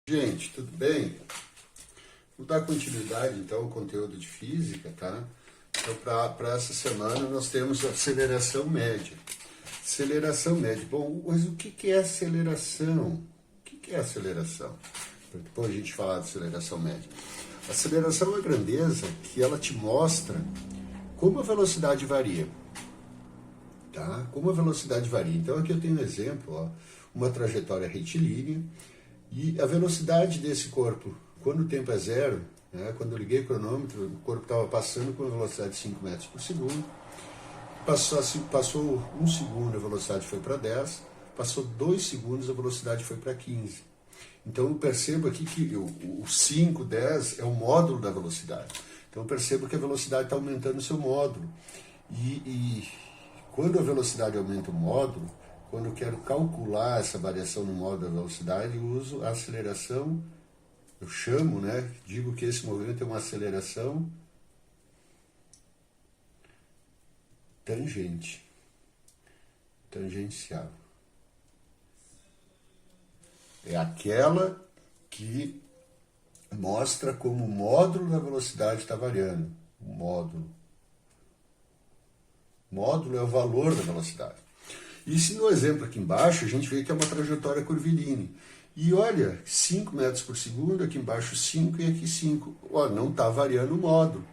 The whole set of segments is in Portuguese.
Gente, tudo bem? Vou dar continuidade então ao conteúdo de física, tá? Então, para essa semana nós temos aceleração média. Aceleração média. Bom, mas o que é aceleração? O que é aceleração? Para depois a gente falar de aceleração média. Aceleração é a grandeza que ela te mostra como a velocidade varia. Tá? Como a velocidade varia. Então aqui eu tenho um exemplo, ó, uma trajetória retilínea e a velocidade desse corpo, quando o tempo é zero, né, quando eu liguei o cronômetro, o corpo estava passando com uma velocidade de 5 metros por segundo, passou 1 segundo, a velocidade foi para 10, passou 2 segundos, a velocidade foi para 15. Então eu percebo aqui que o 5, 10 é o módulo da velocidade. Então eu percebo que a velocidade está aumentando o seu módulo. E quando a velocidade aumenta o módulo, quando eu quero calcular essa variação no módulo da velocidade, eu uso a aceleração, eu chamo, né? Digo que esse movimento é uma aceleração tangencial. É aquela que mostra como o módulo da velocidade está variando. O módulo. Módulo é o valor da velocidade. E se no exemplo aqui embaixo a gente vê que é uma trajetória curvilínea. E olha, 5 metros por segundo, aqui embaixo 5 e aqui 5. Olha, não está variando o módulo.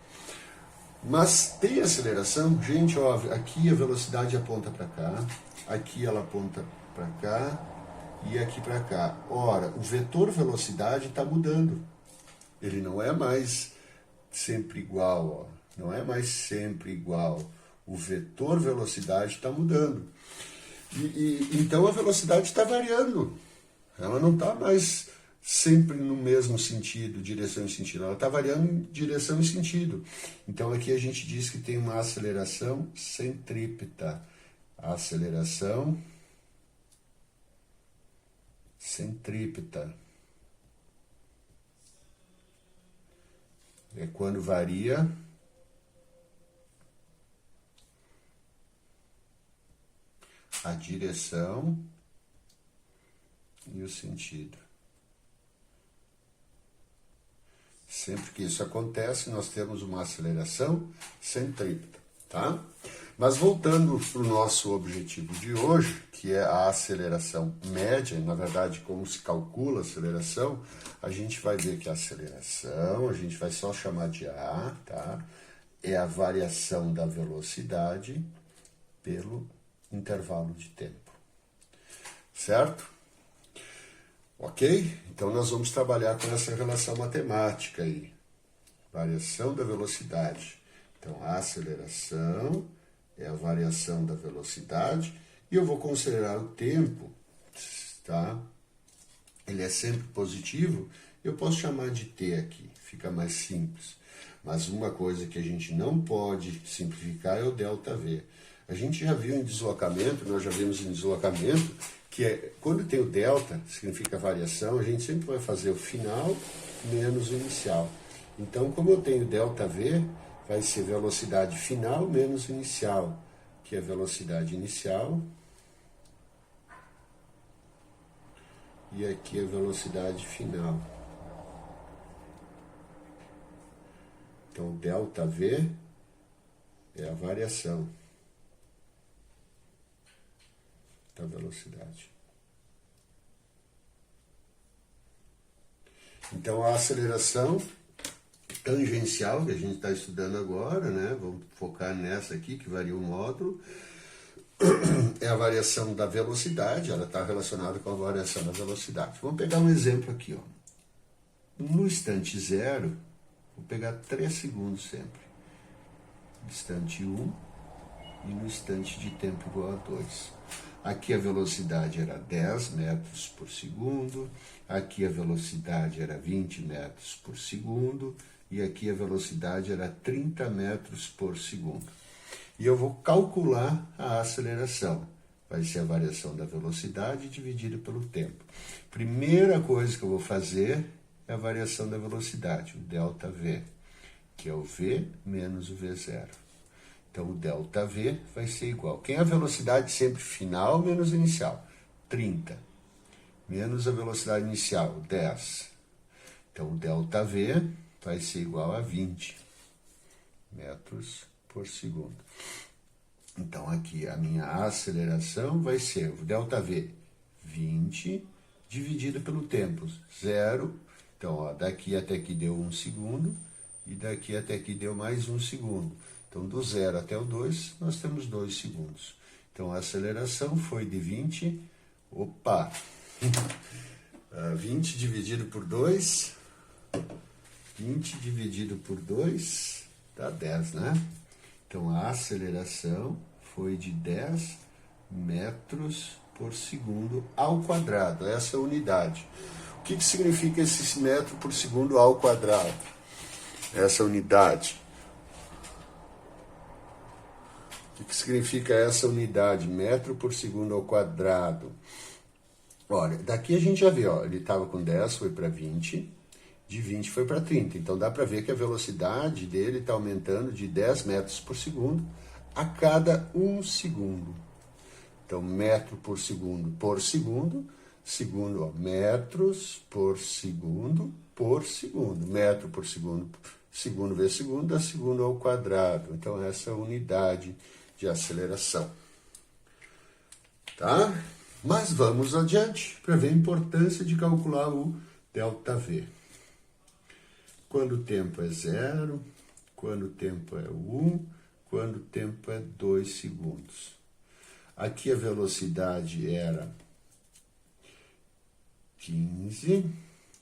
Mas tem aceleração? Gente, ó, aqui a velocidade aponta para cá, aqui ela aponta para cá e aqui para cá. Ora, o vetor velocidade está mudando. Ele não é mais sempre igual, ó. Não é mais sempre igual. O vetor velocidade está mudando. Então a velocidade está variando. Ela não está mais sempre no mesmo sentido, direção e sentido. Ela está variando em direção e sentido. Então aqui a gente diz que tem uma aceleração centrípeta. A aceleração centrípeta é quando varia a direção e o sentido. Sempre que isso acontece, nós temos uma aceleração centrípeta, tá? Mas voltando para o nosso objetivo de hoje, que é a aceleração média, na verdade, como se calcula a aceleração, a gente vai ver que a aceleração, a gente vai só chamar de A, tá? É a variação da velocidade pelo intervalo de tempo, certo? Ok? Então nós vamos trabalhar com essa relação matemática aí, variação da velocidade. Então a aceleração é a variação da velocidade e eu vou considerar o tempo, tá? Ele é sempre positivo, eu posso chamar de t aqui, fica mais simples. Mas uma coisa que a gente não pode simplificar é o ΔV. A gente já viu em deslocamento, nós já vimos em deslocamento, que é, quando tem o delta, significa variação, a gente sempre vai fazer o final menos o inicial. Então, como eu tenho ΔV, vai ser velocidade final menos inicial, que é velocidade inicial, e aqui é velocidade final. Então, ΔV é a variação da velocidade. Então, a aceleração tangencial, que a gente está estudando agora, né? Vamos focar nessa aqui, que varia o módulo, é a variação da velocidade, ela está relacionada com a variação da velocidade. Vamos pegar um exemplo aqui, ó. No instante zero, vou pegar 3 segundos sempre. Instante 1 e no instante de tempo igual a 2. Aqui a velocidade era 10 metros por segundo, aqui a velocidade era 20 metros por segundo, e aqui a velocidade era 30 metros por segundo. E eu vou calcular a aceleração. Vai ser a variação da velocidade dividida pelo tempo. Primeira coisa que eu vou fazer é a variação da velocidade, o ΔV, que é o V menos o V0. Então, o ΔV vai ser igual. Quem é a velocidade sempre final menos inicial? 30. menos a velocidade inicial, 10. Então, o ΔV vai ser igual a 20 metros por segundo. Então, aqui a minha aceleração vai ser o ΔV 20 dividido pelo tempo, 0. Então, ó, daqui até aqui deu 1 segundo e daqui até aqui deu mais 1 segundo. Então, do 0 até o 2, nós temos 2 segundos. Então, a aceleração foi de 20, 20 dividido por 2, 20 dividido por 2 dá 10, né? Então, a aceleração foi de 10 metros por segundo ao quadrado, essa unidade. O que significa esse metro por segundo ao quadrado? Essa unidade. O que significa essa unidade? Metro por segundo ao quadrado. Olha, daqui a gente já vê, ó, ele estava com 10, foi para 20, de 20 foi para 30. Então dá para ver que a velocidade dele está aumentando de 10 metros por segundo a cada 1 segundo. Então, metro por segundo, segundo, ó, metros por segundo, metro por segundo, segundo vezes segundo, dá segundo ao quadrado. Então, essa é a unidade de aceleração. Tá? Mas vamos adiante para ver a importância de calcular o ΔV. Quando o tempo é 0, quando o tempo é 1, quando o tempo é 2 segundos. Aqui a velocidade era 15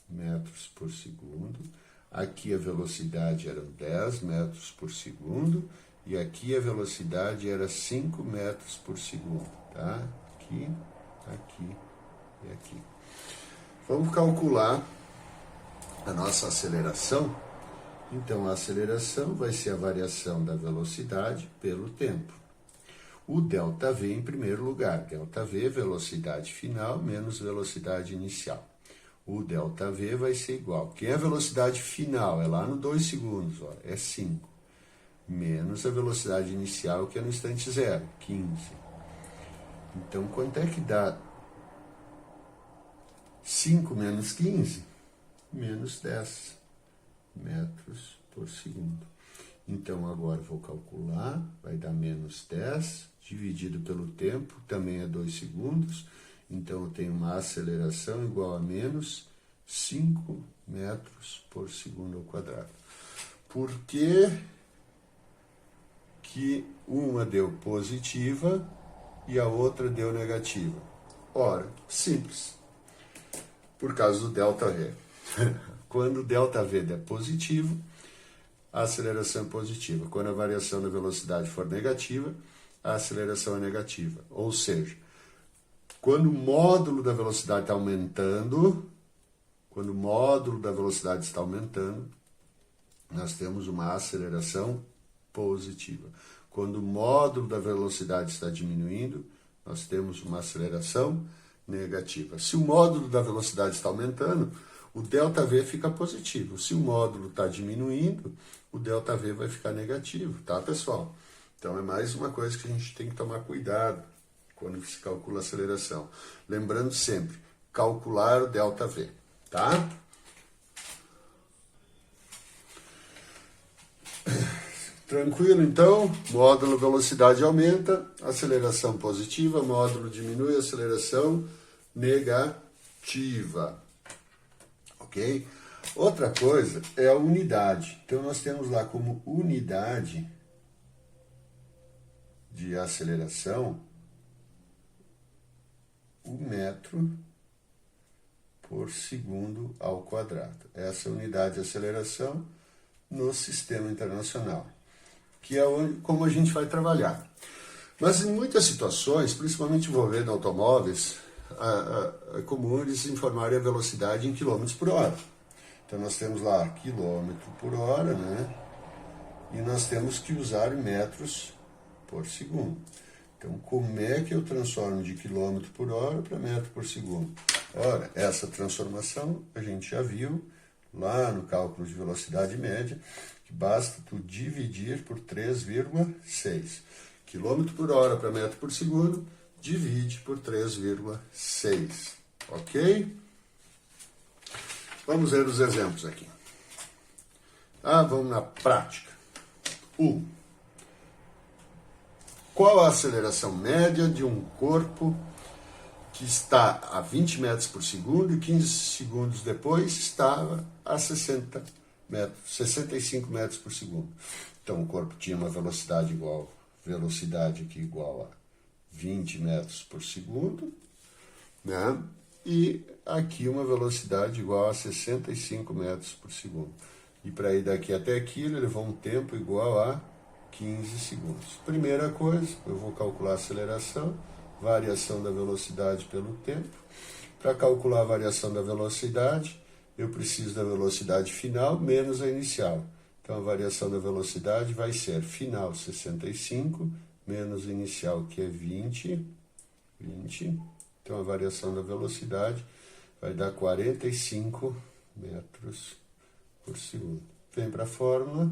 metros por segundo. Aqui a velocidade era 10 metros por segundo. E aqui a velocidade era 5 metros por segundo. Tá? Aqui, aqui e aqui. Vamos calcular a nossa aceleração. Então, a aceleração vai ser a variação da velocidade pelo tempo. O ΔV em primeiro lugar. ΔV, velocidade final, menos velocidade inicial. O ΔV vai ser igual. Quem é a velocidade final? É lá no 2 segundos, ó, é 5. Menos a velocidade inicial, que é no instante 0, 15. Então, quanto é que dá 5 menos 15? Menos 10 metros por segundo. Então, agora vou calcular, vai dar menos 10, dividido pelo tempo, também é 2 segundos. Então, eu tenho uma aceleração igual a menos 5 metros por segundo ao quadrado. Por que uma deu positiva e a outra deu negativa? Ora, simples. Por causa do ΔV. Quando o ΔV der positivo, a aceleração é positiva. Quando a variação da velocidade for negativa, a aceleração é negativa. Ou seja, quando o módulo da velocidade está aumentando, nós temos uma aceleração positiva. Quando o módulo da velocidade está diminuindo, nós temos uma aceleração negativa. Se o módulo da velocidade está aumentando, o ΔV fica positivo. Se o módulo está diminuindo, o ΔV vai ficar negativo, tá, pessoal? Então, é mais uma coisa que a gente tem que tomar cuidado quando se calcula a aceleração. Lembrando sempre, calcular o ΔV, tá? Tranquilo, então? Módulo velocidade aumenta, aceleração positiva, módulo diminui, aceleração negativa. Ok? Outra coisa é a unidade. Então, nós temos lá como unidade de aceleração o metro por segundo ao quadrado. Essa é a unidade de aceleração no sistema internacional, que é como a gente vai trabalhar. Mas em muitas situações, principalmente envolvendo automóveis, é comum eles informarem a velocidade em quilômetros por hora. Então, nós temos lá quilômetro por hora, né? E nós temos que usar metros por segundo. Então, como é que eu transformo de quilômetro por hora para metro por segundo? Ora, essa transformação a gente já viu lá no cálculo de velocidade média, que basta tu dividir por 3,6. Quilômetro por hora para metro por segundo, divide por 3,6. Ok? Vamos ver os exemplos aqui. Vamos na prática. 1. Qual a aceleração média de um corpo que está a 20 metros por segundo e 15 segundos depois estava a 65 metros por segundo? Então o corpo tinha uma velocidade aqui igual a 20 metros por segundo, né? E aqui uma velocidade igual a 65 metros por segundo. E para ir daqui até aqui, ele levou um tempo igual a 15 segundos. Primeira coisa, eu vou calcular a aceleração, variação da velocidade pelo tempo. Para calcular a variação da velocidade, eu preciso da velocidade final menos a inicial. Então, a variação da velocidade vai ser final 65 menos inicial, que é 20. Então, a variação da velocidade vai dar 45 metros por segundo. Vem para a fórmula,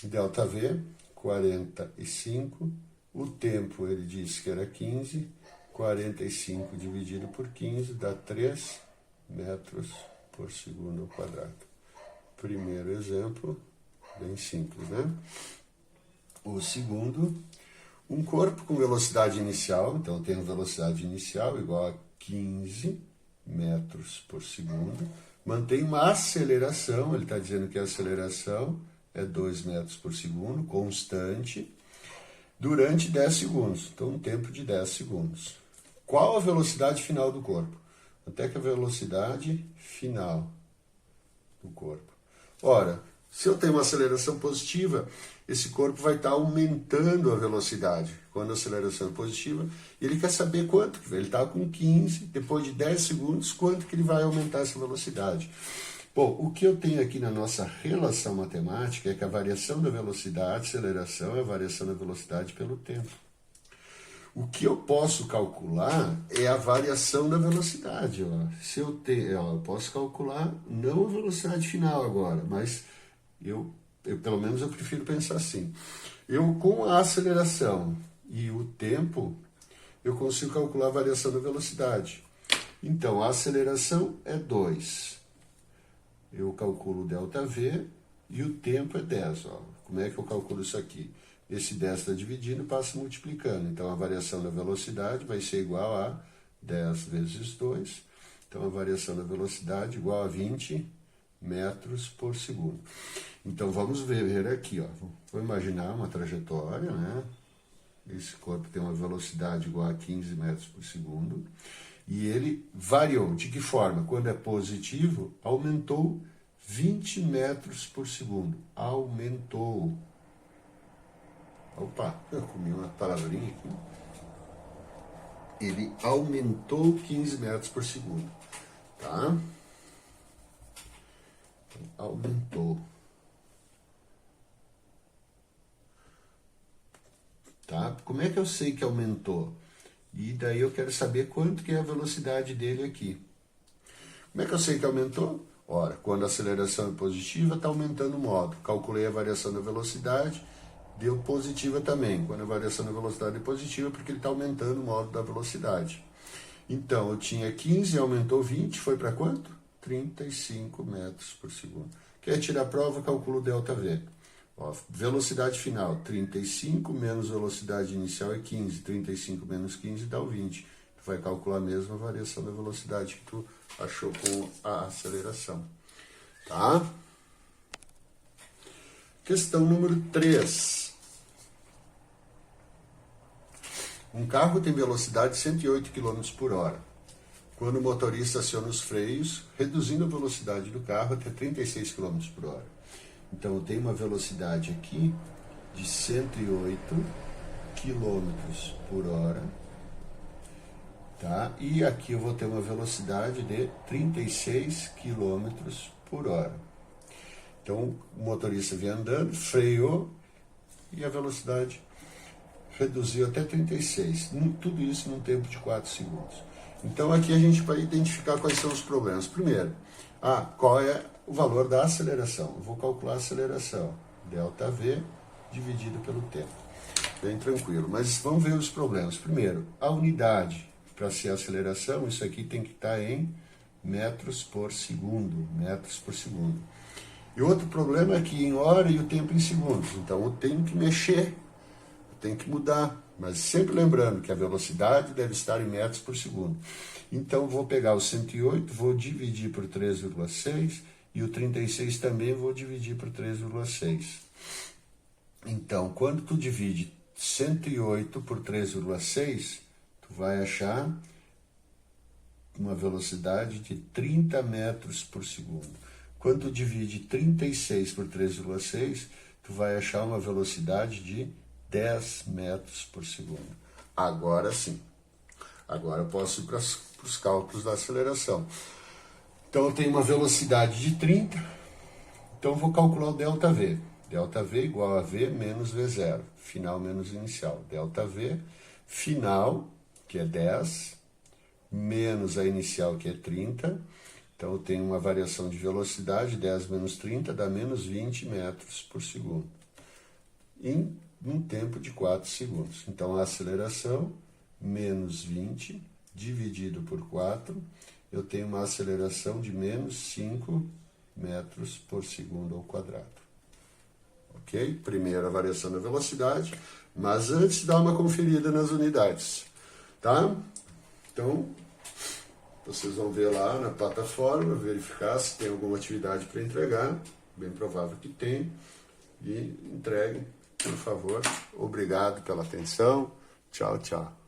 ΔV, 45. O tempo, ele disse que era 15. 45 dividido por 15 dá 3 metros por segundo ao quadrado. Primeiro exemplo, bem simples, né? O segundo, um corpo com velocidade inicial, então eu tenho velocidade inicial igual a 15 metros por segundo, mantém uma aceleração, ele está dizendo que a aceleração é 2 metros por segundo, constante, durante 10 segundos, então um tempo de 10 segundos. Qual a velocidade final do corpo? Até que a velocidade final do corpo. Ora, se eu tenho uma aceleração positiva, esse corpo vai estar aumentando a velocidade. Quando a aceleração é positiva, ele quer saber quanto. Ele está com 15, depois de 10 segundos, quanto que ele vai aumentar essa velocidade. Bom, o que eu tenho aqui na nossa relação matemática é que a variação da velocidade, aceleração, é a variação da velocidade pelo tempo. O que eu posso calcular é a variação da velocidade. Se eu posso calcular não a velocidade final agora, mas pelo menos eu prefiro pensar assim. Eu, com a aceleração e o tempo, eu consigo calcular a variação da velocidade. Então, a aceleração é 2. Eu calculo ΔV e o tempo é 10. Como é que eu calculo isso aqui? Esse 10 está dividindo, passa multiplicando. Então, a variação da velocidade vai ser igual a 10 vezes 2. Então, a variação da velocidade igual a 20 metros por segundo. Então, vamos ver aqui. Vou imaginar uma trajetória, né? Esse corpo tem uma velocidade igual a 15 metros por segundo. E ele variou. De que forma? Quando é positivo, aumentou 20 metros por segundo. Aumentou. Opa, eu comi uma palavrinha aqui. Ele aumentou 15 metros por segundo. Tá? Aumentou. Tá? Como é que eu sei que aumentou? E daí eu quero saber quanto que é a velocidade dele aqui. Como é que eu sei que aumentou? Ora, quando a aceleração é positiva, está aumentando o modo. Calculei a variação da velocidade, deu positiva também. Quando a variação da velocidade é positiva, porque ele está aumentando o modo da velocidade. Então, eu tinha 15, aumentou 20, foi para quanto? 35 metros por segundo. Quer tirar a prova? Calculo ΔV. Velocidade final, 35 menos velocidade inicial é 15. 35 menos 15 dá o 20. Tu vai calcular a mesma variação da velocidade que tu achou com a aceleração. Tá? Questão número 3. Um carro tem velocidade de 108 km por hora. Quando o motorista aciona os freios, reduzindo a velocidade do carro até 36 km por hora. Então, eu tenho uma velocidade aqui de 108 km por hora. Tá? E aqui eu vou ter uma velocidade de 36 km por hora. Então, o motorista vem andando, freou e a velocidade reduziu até 36. Tudo isso num tempo de 4 segundos. Então, aqui a gente vai identificar quais são os problemas. Primeiro, qual é o valor da aceleração? Eu vou calcular a aceleração. ΔV dividido pelo tempo. Bem tranquilo. Mas vamos ver os problemas. Primeiro, a unidade. para ser a aceleração, isso aqui tem que estar em metros por segundo. E outro problema é que em hora e o tempo em segundos. Então eu tenho que mexer, eu tenho que mudar. Mas sempre lembrando que a velocidade deve estar em metros por segundo. Então eu vou pegar o 108, vou dividir por 3,6 e o 36 também vou dividir por 3,6. Então, quando tu divide 108 por 3,6, tu vai achar uma velocidade de 30 metros por segundo. Quando tu divide 36 por 3,6, tu vai achar uma velocidade de 10 metros por segundo. Agora sim. Agora eu posso ir para os cálculos da aceleração. Então eu tenho uma velocidade de 30, então eu vou calcular o ΔV. ΔV igual a V menos V0, final menos inicial. ΔV, final, que é 10, menos a inicial, que é 30. Então eu tenho uma variação de velocidade, 10 menos 30 dá menos 20 metros por segundo. Em um tempo de 4 segundos. Então a aceleração, menos 20, dividido por 4, eu tenho uma aceleração de menos 5 metros por segundo ao quadrado. Ok? Primeira variação da velocidade, mas antes dá uma conferida nas unidades. Tá? Então, vocês vão ver lá na plataforma, verificar se tem alguma atividade para entregar, bem provável que tem, e entreguem, por favor. Obrigado pela atenção. Tchau, tchau.